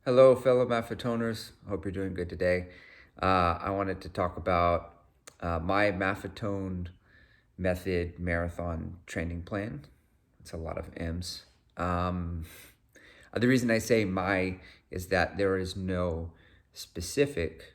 Hello, fellow Maffetoners. Hope you're doing good today. I wanted to talk about my Maffetone method marathon training plan. It's a lot of M's. Um, the reason I say my is that there is no specific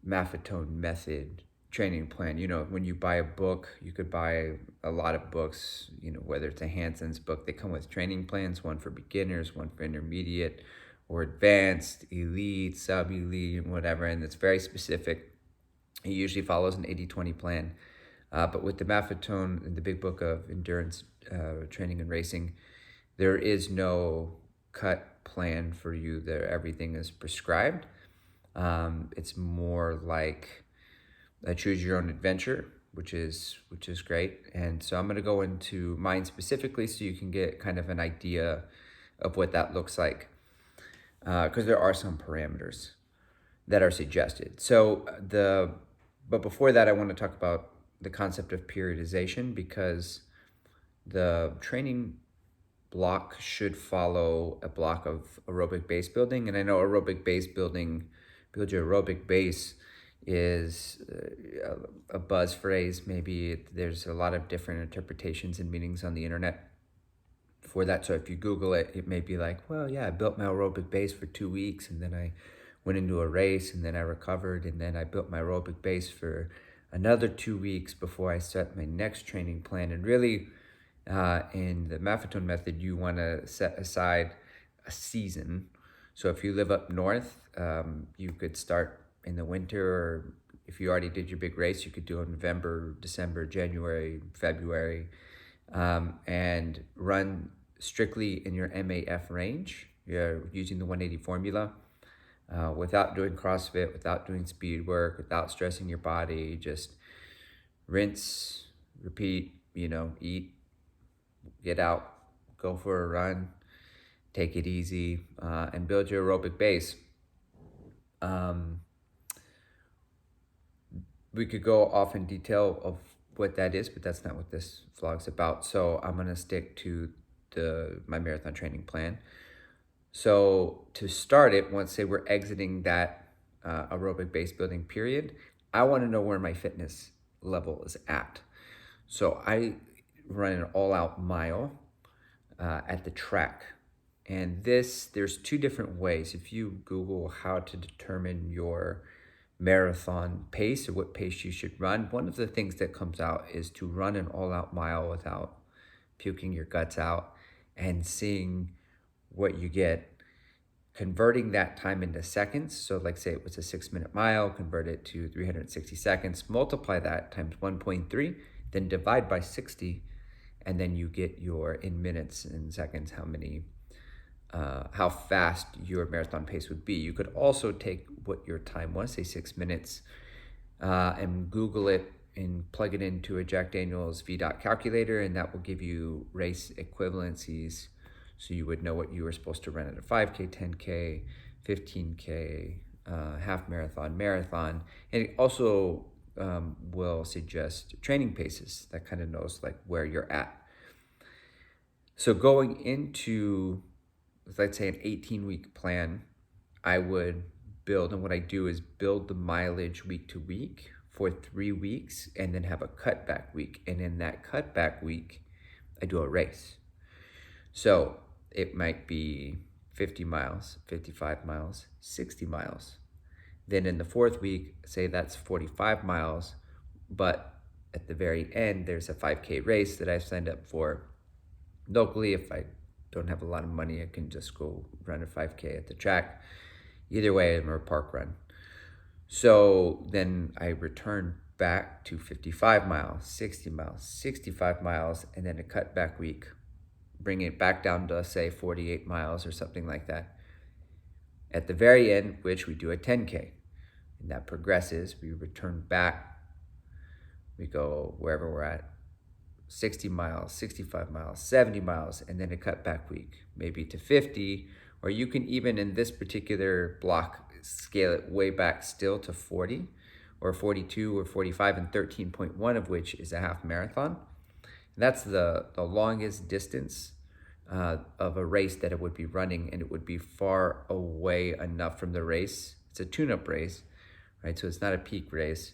Maffetone method training plan. You know, when you buy a book, you could buy a lot of books, whether it's a Hanson's book, they come with training plans, one for beginners, one for intermediate or advanced, elite, sub-elite, whatever, and it's very specific. It usually follows an 80-20 plan. But with the Maffetone, in the big book of endurance training and racing, there is no cut plan for you there. Everything is prescribed. It's more like a choose your own adventure, which is great. And so I'm going to go into mine specifically so you can get kind of an idea of what that looks like, because there are some parameters that are suggested. But before that, I want to talk about the concept of periodization, because the training block should follow a block of aerobic base building. And I know aerobic base building, build your aerobic base, is a buzz phrase. Maybe there's a lot of different interpretations and meanings on the internet for that. So if you Google it, it may be like, well, yeah, I built my aerobic base for 2 weeks, and then I went into a race, and then I recovered, and then I built my aerobic base for another 2 weeks before I set my next training plan. And really, in the Maffetone method, you want to set aside a season. So if you live up north, you could start in the winter, or if you already did your big race, you could do it in November, December, January, February, and run strictly in your MAF range. You're using the 180 formula, without doing CrossFit, without doing speed work, without stressing your body. Just rinse, repeat, eat, get out, go for a run, take it easy, and build your aerobic base. We could go off in detail of what that is, but that's not what this vlog's about. So I'm going to stick to my marathon training plan. So to start it, once say we're exiting that aerobic base building period, I want to know where my fitness level is at. So I run an all-out mile at the track. And there's two different ways. If you Google how to determine your marathon pace, or what pace you should run, one of the things that comes out is to run an all-out mile without puking your guts out, and seeing what you get, converting that time into seconds. So like say it was a 6-minute mile, convert it to 360 seconds, multiply that times 1.3, then divide by 60, and then you get your, in minutes and seconds, how fast your marathon pace would be. You could also take what your time was, say 6 minutes, and Google it and plug it into a Jack Daniel's VDOT calculator, and that will give you race equivalencies. So you would know what you were supposed to run at a 5K, 10K, 15K, half marathon, marathon. And it also will suggest training paces that kind of knows like where you're at. So going into, let's say, an 18-week plan, I would build, and what I do is build the mileage week to week for 3 weeks, and then have a cutback week. And in that cutback week, I do a race. So it might be 50 miles, 55 miles, 60 miles. Then in the 4th week, say that's 45 miles, but at the very end, there's a 5K race that I've signed up for locally. If I don't have a lot of money, I can just go run a 5K at the track. Either way, I'm a park run. So then I return back to 55 miles, 60 miles, 65 miles, and then a cutback week, bring it back down to, say, 48 miles or something like that. At the very end, which we do a 10K, and that progresses. We return back, we go wherever we're at, 60 miles, 65 miles, 70 miles, and then a cutback week, maybe to 50, or you can even, in this particular block, scale it way back still to 40 or 42 or 45, and 13.1 of which is a half marathon. And that's the longest distance of a race that it would be running, and it would be far away enough from the race. It's a tune-up race, right? So it's not a peak race,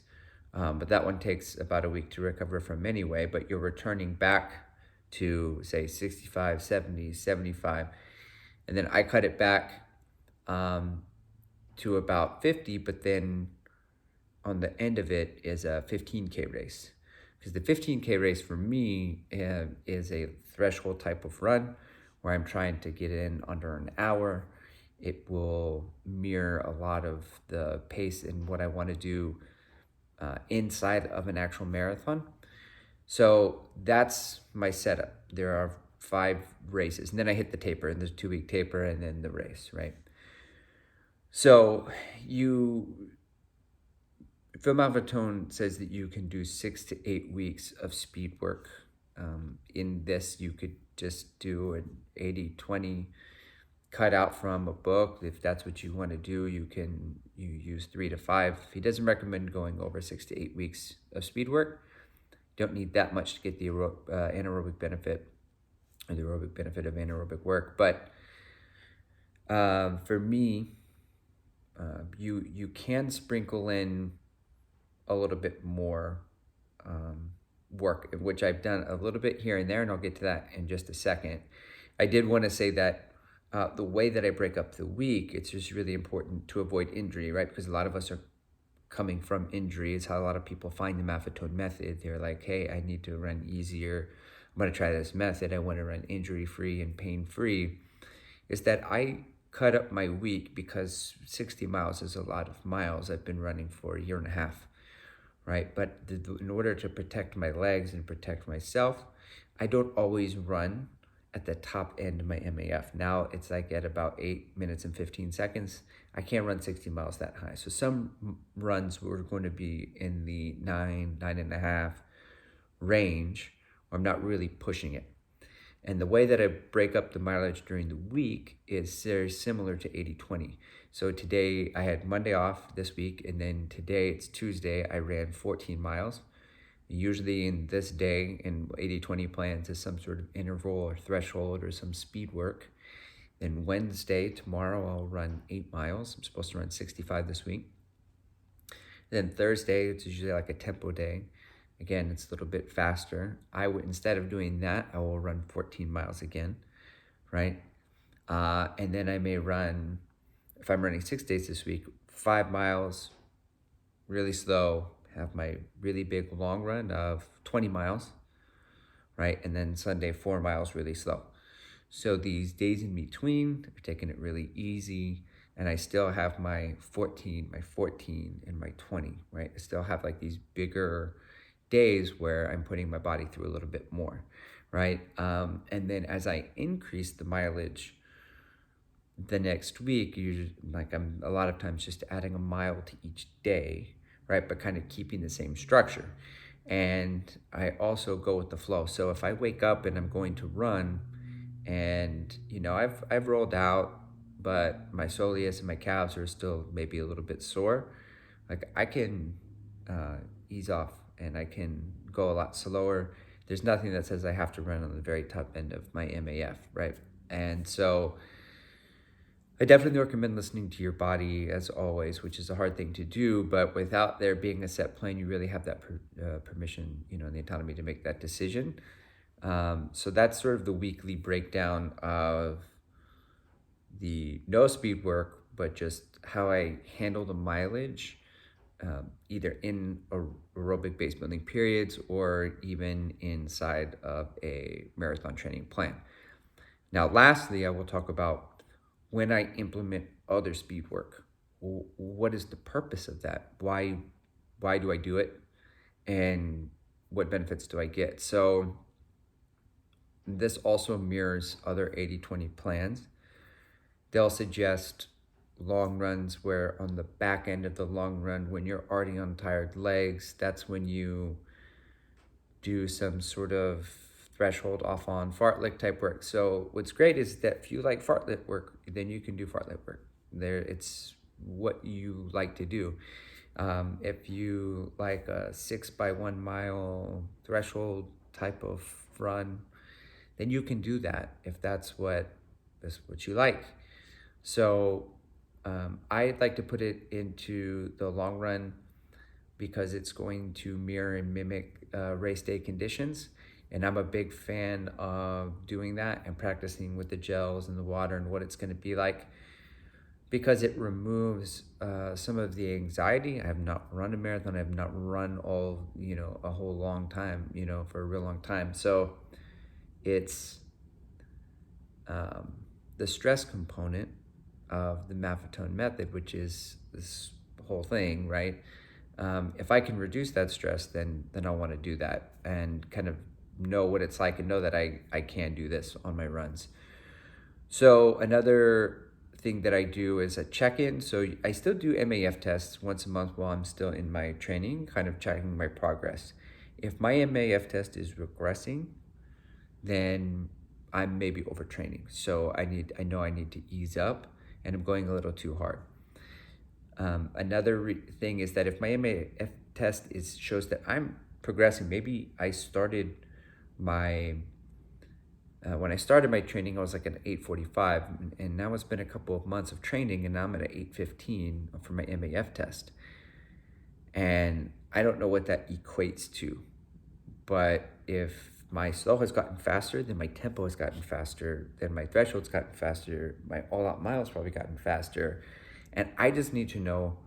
but that one takes about a week to recover from anyway, but you're returning back to say 65, 70, 75. And then I cut it back to about 50, but then on the end of it is a 15K race. Because the 15K race for me is a threshold type of run where I'm trying to get in under an hour. It will mirror a lot of the pace and what I want to do inside of an actual marathon. So that's my setup. There are 5 races, and then I hit the taper, and there's a 2-week taper, and then the race, right? So Phil Maffetone says that you can do 6 to 8 weeks of speed work. In this, you could just do an 80-20 cut out from a book. If that's what you want to do, you use 3 to 5. He doesn't recommend going over 6 to 8 weeks of speed work. You don't need that much to get the anaerobic benefit, or the aerobic benefit of anaerobic work. But for me, you can sprinkle in a little bit more work, which I've done a little bit here and there, and I'll get to that in just a second. I did want to say that the way that I break up the week, it's just really important to avoid injury, right? Because a lot of us are coming from injury. It's how a lot of people find the Maffetone method. They're like, hey, I need to run easier. I'm going to try this method. I want to run injury-free and pain-free. Is that I cut up my week because 60 miles is a lot of miles. I've been running for a year and a half, right? But in order to protect my legs and protect myself, I don't always run at the top end of my MAF. Now it's like at about 8 minutes and 15 seconds. I can't run 60 miles that high. So some runs were going to be in the 9.5 range, where I'm not really pushing it. And the way that I break up the mileage during the week is very similar to 80-20. So today I had Monday off this week, and then today it's Tuesday, I ran 14 miles. Usually in this day in 80-20 plans is some sort of interval or threshold or some speed work. Then Wednesday, tomorrow, I'll run 8 miles. I'm supposed to run 65 this week. Then Thursday, it's usually like a tempo day. Again, it's a little bit faster. Instead of doing that, I will run 14 miles again, right? And then I may run, if I'm running 6 days this week, 5 miles, really slow, have my really big long run of 20 miles, right? And then Sunday, 4 miles, really slow. So these days in between, I'm taking it really easy, and I still have my 14, and my 20, right? I still have like these bigger days where I'm putting my body through a little bit more, right? And then as I increase the mileage the next week, I'm a lot of times just adding a mile to each day, right? But kind of keeping the same structure. And I also go with the flow. So if I wake up and I'm going to run, and I've rolled out, but my soleus and my calves are still maybe a little bit sore, like I can ease off and I can go a lot slower. There's nothing that says I have to run on the very top end of my MAF, right? And so I definitely recommend listening to your body as always, which is a hard thing to do, but without there being a set plan, you really have that permission, and the autonomy to make that decision. So that's sort of the weekly breakdown of the no speed work, but just how I handle the mileage, either in aerobic base building periods or even inside of a marathon training plan. Now, lastly, I will talk about when I implement other speed work. What is the purpose of that? Why do I do it? And what benefits do I get? So this also mirrors other 80-20 plans. They'll suggest long runs where on the back end of the long run, when you're already on tired legs, that's when you do some sort of threshold off on fartlek type work. So what's great is that if you like fartlek work, then you can do fartlek work. It's what you like to do. If you like a 6 by 1 mile threshold type of run, then you can do that if that's what you like. So I'd like to put it into the long run because it's going to mirror and mimic race day conditions. And I'm a big fan of doing that and practicing with the gels and the water and what it's going to be like, because it removes some of the anxiety. I have not run a marathon. I have not run a whole long time, for a real long time. So it's the stress component of the Maffetone method, which is this whole thing, right? If I can reduce that stress, then I want to do that and kind of know what it's like and know that I can do this on my runs. So another thing that I do is a check-in. So I still do MAF tests once a month while I'm still in my training, kind of checking my progress. If my MAF test is regressing, then I'm maybe overtraining. So I know I need to ease up and I'm going a little too hard. Another thing is that if my MAF test shows that I'm progressing, maybe I started my when I started my training, I was like an 8:45, and now it's been a couple of months of training, and now I'm at an 8:15 for my MAF test. And I don't know what that equates to, but if my slow has gotten faster, then my tempo has gotten faster, then my threshold's gotten faster, my all-out miles probably gotten faster, and I just need to know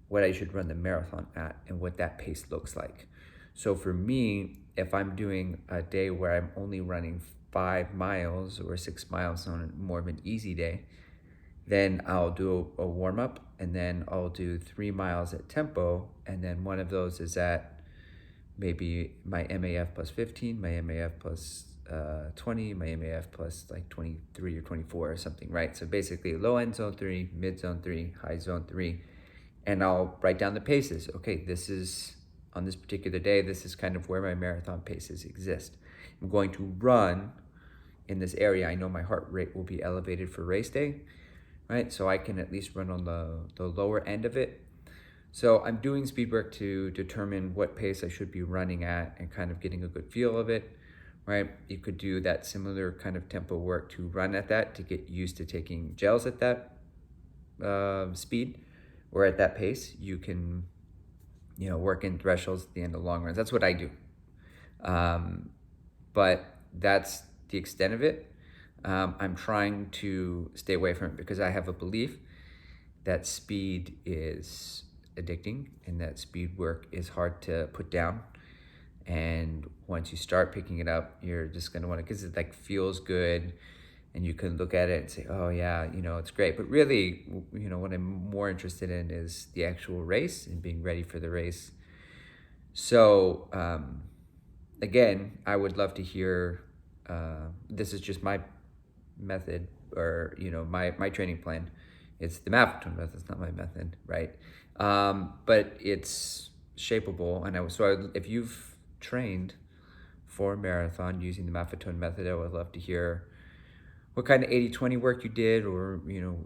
what I should run the marathon at and what that pace looks like. So for me, if I'm doing a day where I'm only running 5 miles or 6 miles on more of an easy day, then I'll do a warm-up, and then I'll do 3 miles at tempo, and then one of those is at maybe my MAF plus 15, my MAF plus 20, my MAF plus like 23 or 24 or something, right? So basically low end zone 3, mid zone 3, high zone 3, and I'll write down the paces. Okay, this is, on this particular day, this is kind of where my marathon paces exist. I'm going to run in this area. I know my heart rate will be elevated for race day, right? So I can at least run on the lower end of it. So I'm doing speed work to determine what pace I should be running at and kind of getting a good feel of it, right? You could do that similar kind of tempo work to run at that, to get used to taking gels at that speed or at that pace. You can, work in thresholds at the end of long runs. That's what I do. But that's the extent of it. I'm trying to stay away from it because I have a belief that speed is addicting and that speed work is hard to put down. And once you start picking it up, you're just going to want to, because it like feels good and you can look at it and say, oh yeah, it's great. But really, what I'm more interested in is the actual race and being ready for the race. So again, I would love to hear, this is just my method, or my training plan. It's the Maffetone method. It's not my method, right? But it's shapeable, and if you've trained for a marathon using the Maffetone method, I would love to hear what kind of 80-20 work you did, or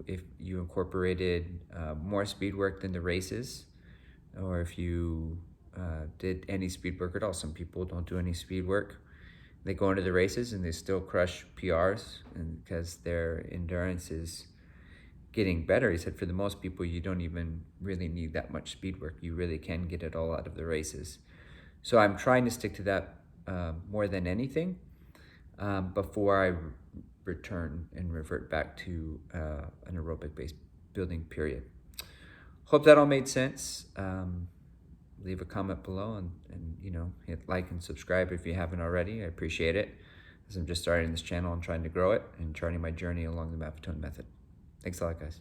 if you incorporated more speed work than the races, or if you did any speed work at all. Some people don't do any speed work. They go into the races and they still crush PRs, and because their endurance is getting better. He said for the most people, you don't even really need that much speed work. You really can get it all out of the races. So I'm trying to stick to that more than anything before I return and revert back to an aerobic-based building period. Hope that all made sense. Leave a comment below and hit like and subscribe if you haven't already. I appreciate it, as I'm just starting this channel and trying to grow it and charting my journey along the Maffetone method. Thanks a lot, guys.